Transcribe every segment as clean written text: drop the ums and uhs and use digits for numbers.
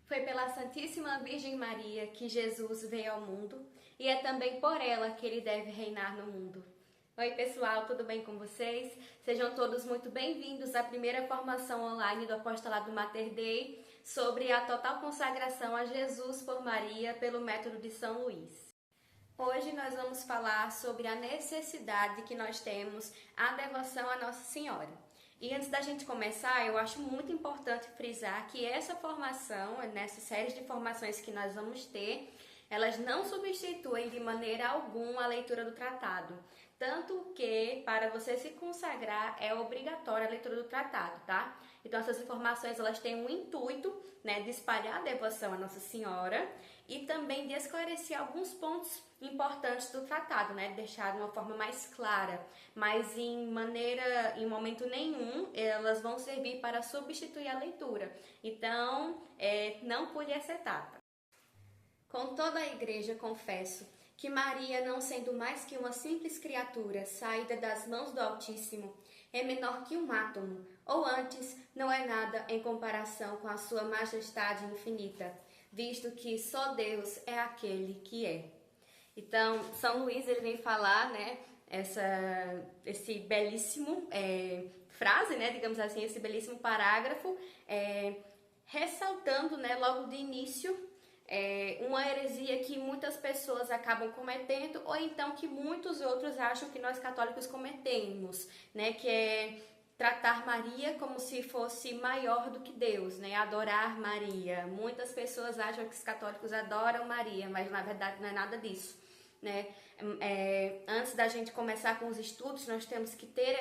Foi pela Santíssima Virgem Maria que Jesus veio ao mundo e é também por ela que ele deve reinar no mundo. Oi pessoal, tudo bem com vocês? Sejam todos muito bem-vindos à primeira formação online do Apostolado Mater Dei sobre a total consagração a Jesus por Maria pelo método de São Luís. Hoje nós vamos falar sobre a necessidade que nós temos à devoção à Nossa Senhora. E antes da gente começar, eu acho muito importante frisar que essa formação, nessa série de formações que nós vamos ter, elas não substituem de maneira alguma a leitura do tratado. Tanto que, para você se consagrar, é obrigatória a leitura do tratado, tá? Então, essas informações, elas têm um intuito, de espalhar a devoção à Nossa Senhora e também de esclarecer alguns pontos importantes do tratado, deixar de uma forma mais clara, mas em momento nenhum, elas vão servir para substituir a leitura. Então, não pule essa etapa. Com toda a igreja confesso que Maria, não sendo mais que uma simples criatura saída das mãos do Altíssimo, é menor que um átomo, ou antes, não é nada em comparação com a sua majestade infinita, visto que só Deus é aquele que é. Então, São Luís ele vem falar, esse belíssimo frase, digamos assim, esse belíssimo parágrafo, ressaltando, logo de início, uma heresia que muitas pessoas acabam cometendo, ou então que muitos outros acham que nós católicos cometemos, que é tratar Maria como se fosse maior do que Deus, adorar Maria. Muitas pessoas acham que os católicos adoram Maria, mas na verdade não é nada disso. Antes da gente começar com os estudos, nós temos que ter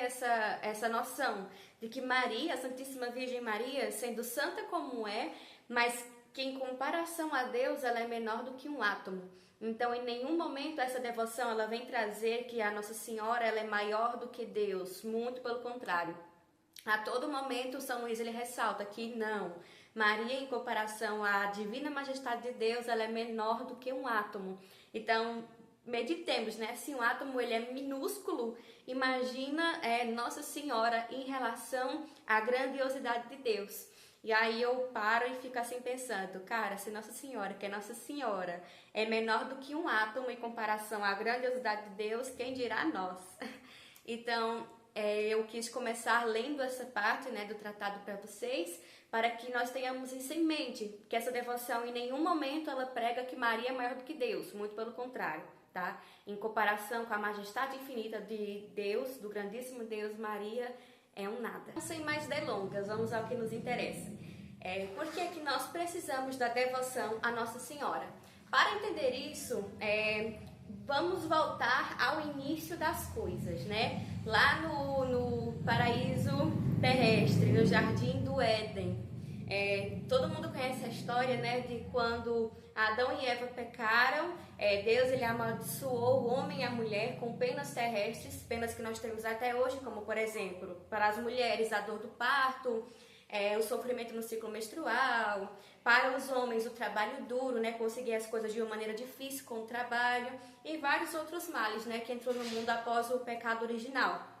essa noção de que Maria, a Santíssima Virgem Maria, sendo santa como é, mas que em comparação a Deus ela é menor do que um átomo. Então, em nenhum momento essa devoção ela vem trazer que a Nossa Senhora ela é maior do que Deus, muito pelo contrário. A todo momento, São Luís ele ressalta que não, Maria em comparação à divina majestade de Deus, ela é menor do que um átomo. Então, meditemos, se um átomo ele é minúsculo, imagina Nossa Senhora em relação à grandiosidade de Deus. E aí eu paro e fico assim pensando, cara, se Nossa Senhora, que é Nossa Senhora, é menor do que um átomo em comparação à grandiosidade de Deus, quem dirá nós? Então, eu quis começar lendo essa parte do tratado para vocês, para que nós tenhamos isso em mente, que essa devoção em nenhum momento ela prega que Maria é maior do que Deus, muito pelo contrário, tá? Em comparação com a majestade infinita de Deus, do grandíssimo Deus, Maria é um nada. Sem mais delongas, vamos ao que nos interessa. Por que é que nós precisamos da devoção à Nossa Senhora? Para entender isso, vamos voltar ao início das coisas, Lá no paraíso terrestre, no jardim do Éden. Todo mundo conhece a história, de quando Adão e Eva pecaram, Deus ele amaldiçoou o homem e a mulher com penas terrestres, penas que nós temos até hoje, como por exemplo, para as mulheres a dor do parto, o sofrimento no ciclo menstrual, para os homens o trabalho duro, conseguir as coisas de uma maneira difícil com o trabalho e vários outros males, que entrou no mundo após o pecado original.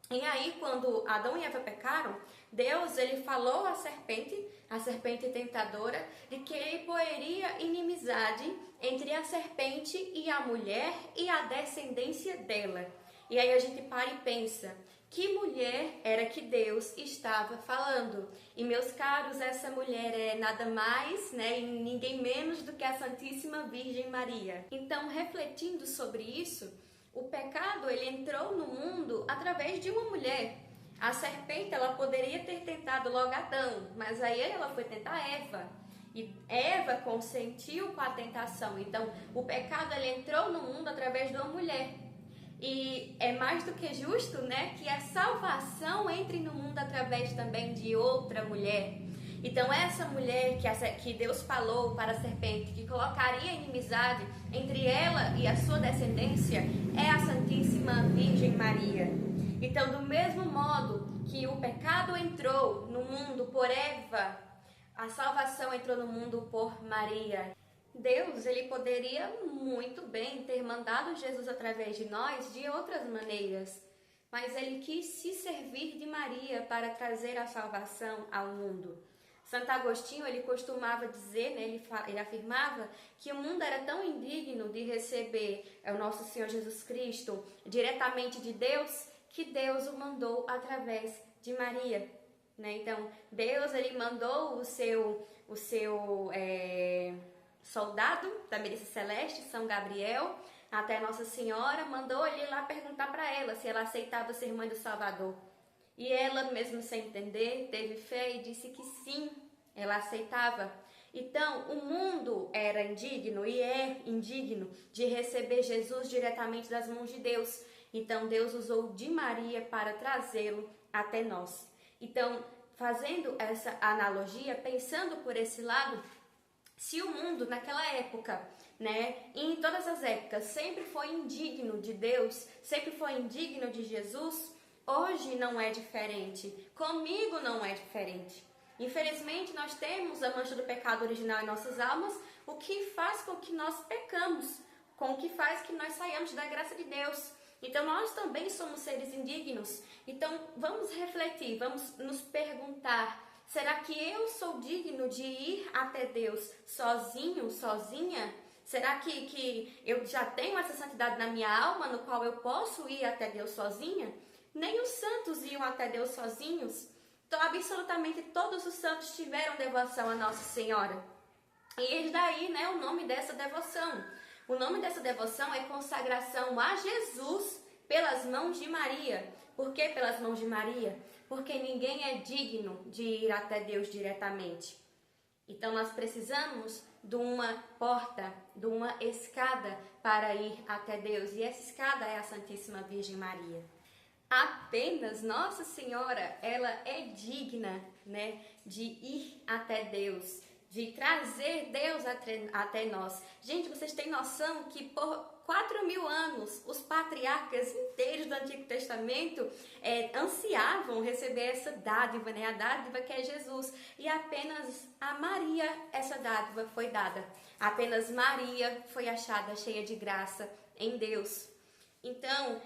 E aí, quando Adão e Eva pecaram, Deus ele falou à serpente tentadora, de que ele poeria inimizade entre a serpente e a mulher e a descendência dela. E aí a gente para e pensa, que mulher era que Deus estava falando? E meus caros, essa mulher é nada mais, e ninguém menos do que a Santíssima Virgem Maria. Então, refletindo sobre isso, o pecado ele entrou no mundo através de uma mulher. A serpente ela poderia ter tentado logo Adão, mas aí ela foi tentar Eva. E Eva consentiu com a tentação. Então, o pecado ele entrou no mundo através de uma mulher. E é mais do que justo, que a salvação entre no mundo através também de outra mulher. Então essa mulher que Deus falou para a serpente, que colocaria inimizade entre ela e a sua descendência, é a Santíssima Virgem Maria. Então, do mesmo modo que o pecado entrou no mundo por Eva, a salvação entrou no mundo por Maria. Deus, ele poderia muito bem ter mandado Jesus através de nós de outras maneiras, mas ele quis se servir de Maria para trazer a salvação ao mundo. Santo Agostinho, ele costumava dizer, né, ele afirmava que o mundo era tão indigno de receber o nosso Senhor Jesus Cristo diretamente de Deus, que Deus o mandou através de Maria, né? Então, Deus, ele mandou o seu soldado da milícia celeste, São Gabriel, até Nossa Senhora, mandou ele ir lá perguntar para ela se ela aceitava ser mãe do Salvador. E ela, mesmo sem entender, teve fé e disse que sim, ela aceitava. Então, o mundo era indigno e é indigno de receber Jesus diretamente das mãos de Deus. Então, Deus usou de Maria para trazê-lo até nós. Então, fazendo essa analogia, pensando por esse lado, se o mundo naquela época, né, e em todas as épocas, sempre foi indigno de Deus, sempre foi indigno de Jesus, hoje não é diferente. Comigo não é diferente. Infelizmente, nós temos a mancha do pecado original em nossas almas, o que faz com que nós pecamos, com o que faz que nós saiamos da graça de Deus. Então, nós também somos seres indignos. Então, vamos refletir, vamos nos perguntar: será que eu sou digno de ir até Deus sozinho, sozinha? Será que eu já tenho essa santidade na minha alma, no qual eu posso ir até Deus sozinha? Nem os santos iam até Deus sozinhos. Então, absolutamente todos os santos tiveram devoção a Nossa Senhora. E daí, né, o nome dessa devoção. O nome dessa devoção é consagração a Jesus pelas mãos de Maria. Por que pelas mãos de Maria? Porque ninguém é digno de ir até Deus diretamente. Então, nós precisamos de uma porta, de uma escada para ir até Deus. E essa escada é a Santíssima Virgem Maria. Apenas Nossa Senhora, ela é digna, né, de ir até Deus, de trazer Deus até nós. Gente, vocês têm noção que por 4.000 anos os patriarcas inteiros do Antigo Testamento ansiavam receber essa dádiva, né, a dádiva que é Jesus. E apenas a Maria essa dádiva foi dada. Apenas Maria foi achada cheia de graça em Deus. Então,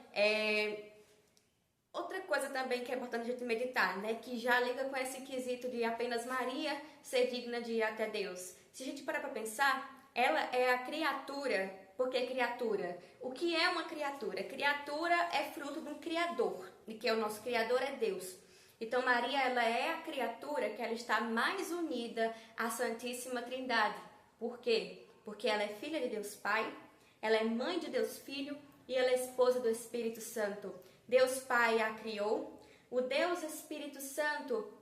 outra coisa também que é importante a gente meditar, né, que já liga com esse quesito de apenas Maria ser digna de ir até Deus. Se a gente parar para pensar, ela é a criatura. Por que criatura? O que é uma criatura? Criatura é fruto de um criador, e que é o nosso criador é Deus. Então Maria, ela é a criatura que ela está mais unida à Santíssima Trindade. Por quê? Porque ela é filha de Deus Pai, ela é mãe de Deus Filho e ela é esposa do Espírito Santo. Deus Pai a criou, o Deus Espírito Santo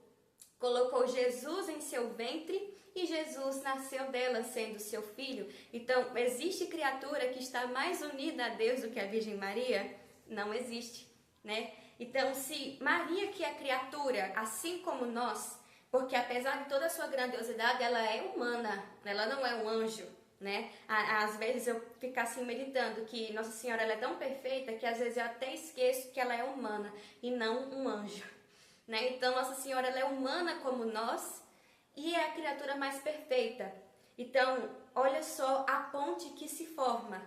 colocou Jesus em seu ventre e Jesus nasceu dela, sendo seu filho. Então, existe criatura que está mais unida a Deus do que a Virgem Maria? Não existe, né? Então, se Maria, que é criatura, assim como nós, porque apesar de toda a sua grandiosidade, ela é humana, ela não é um anjo, né? Às vezes eu fico assim meditando que Nossa Senhora, ela é tão perfeita que às vezes eu até esqueço que ela é humana e não um anjo, né? Então Nossa Senhora, ela é humana como nós e é a criatura mais perfeita. Então, olha só a ponte que se forma.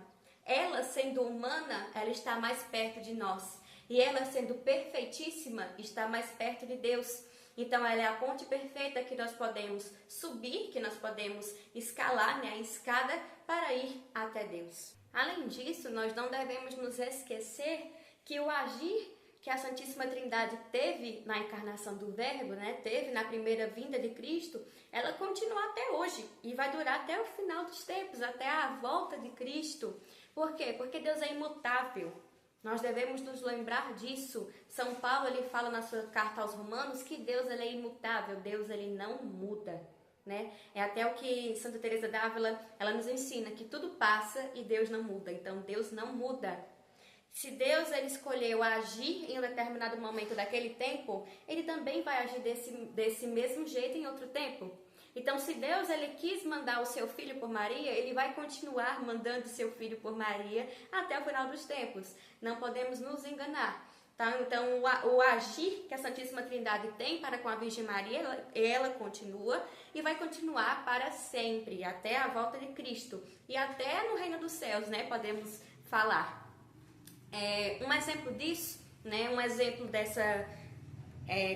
Ela, sendo humana, ela está mais perto de nós. E ela, sendo perfeitíssima, está mais perto de Deus. Então, ela é a ponte perfeita que nós podemos subir, que nós podemos escalar, né, a escada para ir até Deus. Além disso, nós não devemos nos esquecer que o agir que a Santíssima Trindade teve na encarnação do Verbo, né, teve na primeira vinda de Cristo, ela continua até hoje e vai durar até o final dos tempos, até a volta de Cristo. Por quê? Porque Deus é imutável. Nós devemos nos lembrar disso. São Paulo, ele fala na sua carta aos Romanos que Deus, ele é imutável, Deus, ele não muda, né? É até o que Santa Teresa d'Ávila, ela nos ensina, que tudo passa e Deus não muda. Então, Deus não muda. Se Deus, ele escolheu agir em um determinado momento daquele tempo, ele também vai agir desse mesmo jeito em outro tempo. Então, se Deus, ele quis mandar o seu filho por Maria, ele vai continuar mandando o seu filho por Maria até o final dos tempos. Não podemos nos enganar. Tá? Então, o agir que a Santíssima Trindade tem para com a Virgem Maria, ela continua e vai continuar para sempre, até a volta de Cristo. E até no reino dos céus, né, podemos falar. Um exemplo disso, né, um exemplo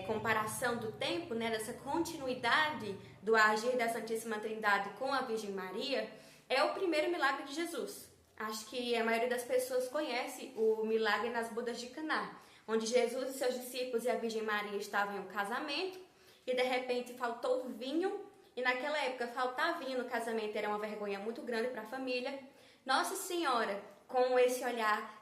comparação do tempo, né, dessa continuidade do agir da Santíssima Trindade com a Virgem Maria, é o primeiro milagre de Jesus. Acho que a maioria das pessoas conhece o milagre nas bodas de Caná, onde Jesus e seus discípulos e a Virgem Maria estavam em um casamento e de repente faltou vinho, e naquela época faltar vinho no casamento era uma vergonha muito grande para a família. Nossa Senhora, com esse olhar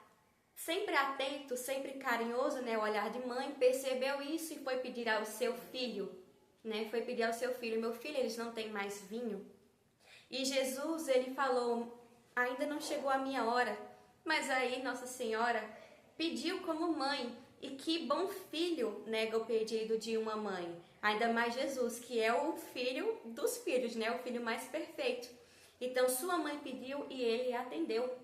sempre atento, sempre carinhoso, né, o olhar de mãe, percebeu isso e foi pedir ao seu filho, né, foi pedir ao seu filho: meu filho, eles não têm mais vinho. E Jesus, ele falou: ainda não chegou a minha hora. Mas aí Nossa Senhora pediu como mãe, e que bom filho nega o pedido de uma mãe, ainda mais Jesus, que é o filho dos filhos, né, o filho mais perfeito. Então sua mãe pediu e ele atendeu.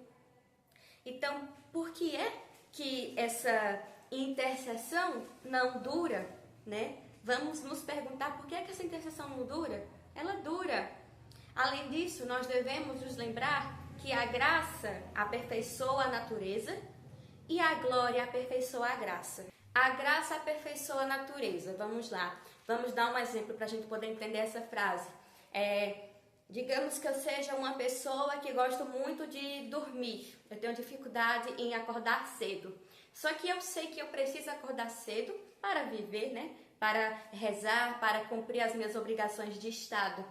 Então, por que é que essa intercessão não dura, né? Vamos nos perguntar por que é que essa intercessão não dura? Ela dura. Além disso, nós devemos nos lembrar que a graça aperfeiçoa a natureza e a glória aperfeiçoa a graça. A graça aperfeiçoa a natureza. Vamos lá. Vamos dar um exemplo para a gente poder entender essa frase. Digamos que eu seja uma pessoa que gosto muito de dormir. Eu tenho dificuldade em acordar cedo. Só que eu sei que eu preciso acordar cedo para viver, né? Para rezar, para cumprir as minhas obrigações de Estado.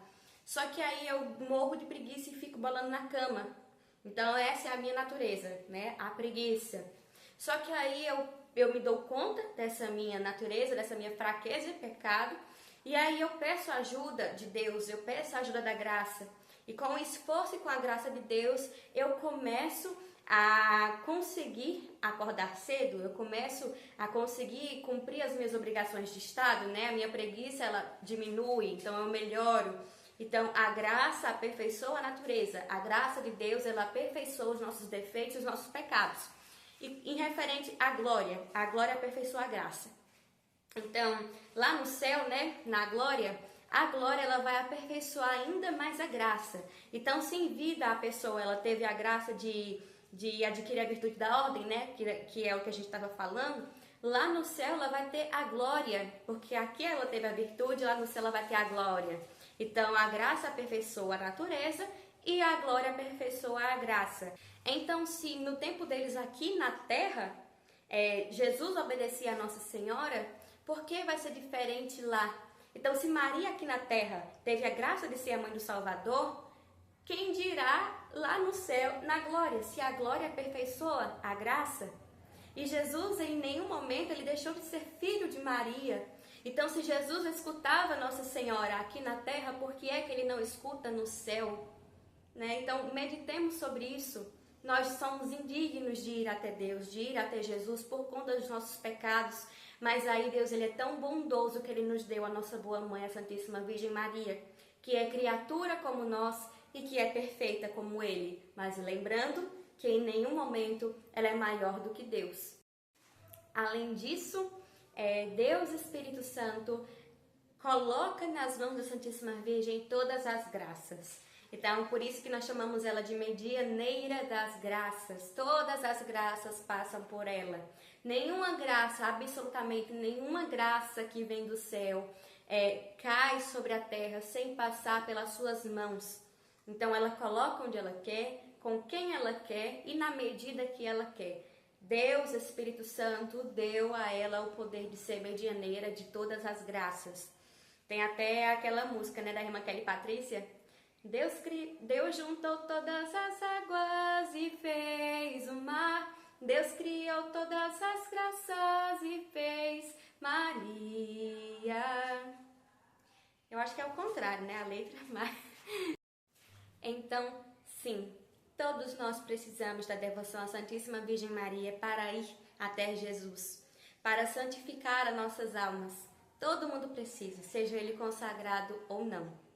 Só que aí eu morro de preguiça e fico bolando na cama. Então essa é a minha natureza, né? A preguiça. Só que aí eu me dou conta dessa minha natureza, dessa minha fraqueza e pecado. E aí eu peço a ajuda de Deus, eu peço a ajuda da graça. E com o esforço e com a graça de Deus, eu começo a conseguir acordar cedo, eu começo a conseguir cumprir as minhas obrigações de Estado, né? A minha preguiça, ela diminui, então eu melhoro. Então, a graça aperfeiçoa a natureza. A graça de Deus, ela aperfeiçoa os nossos defeitos e os nossos pecados. E em referente à glória aperfeiçoa a graça. Então, lá no céu, né, na glória, a glória ela vai aperfeiçoar ainda mais a graça. Então, se em vida a pessoa ela teve a graça de adquirir a virtude da ordem, né, que é o que a gente estava falando, lá no céu ela vai ter a glória, porque aqui ela teve a virtude, lá no céu ela vai ter a glória. Então, a graça aperfeiçoa a natureza e a glória aperfeiçoa a graça. Então, se no tempo deles aqui na terra, Jesus obedecia a Nossa Senhora, por que vai ser diferente lá? Então, se Maria aqui na terra teve a graça de ser a mãe do Salvador, quem dirá lá no céu, na glória, se a glória aperfeiçoa a graça? E Jesus, em nenhum momento, ele deixou de ser filho de Maria. Então, se Jesus escutava Nossa Senhora aqui na terra, por que é que ele não escuta no céu? Né? Então, meditemos sobre isso. Nós somos indignos de ir até Deus, de ir até Jesus por conta dos nossos pecados. Mas aí Deus, ele é tão bondoso que ele nos deu a nossa boa mãe, a Santíssima Virgem Maria, que é criatura como nós e que é perfeita como ele. Mas lembrando que em nenhum momento ela é maior do que Deus. Além disso, Deus Espírito Santo coloca nas mãos da Santíssima Virgem todas as graças. Então, por isso que nós chamamos ela de medianeira das graças. Todas as graças passam por ela. Nenhuma graça, absolutamente nenhuma graça que vem do céu cai sobre a terra sem passar pelas suas mãos. Então, ela coloca onde ela quer, com quem ela quer e na medida que ela quer. Deus, Espírito Santo, deu a ela o poder de ser medianeira de todas as graças. Tem até aquela música, né, da irmã Kelly Patrícia. Deus juntou todas as águas e fez o mar. Deus criou todas as graças e fez Maria. Eu acho que é o contrário, né? A letra, mas... Então, sim, todos nós precisamos da devoção à Santíssima Virgem Maria para ir até Jesus, para santificar as nossas almas. Todo mundo precisa, seja ele consagrado ou não.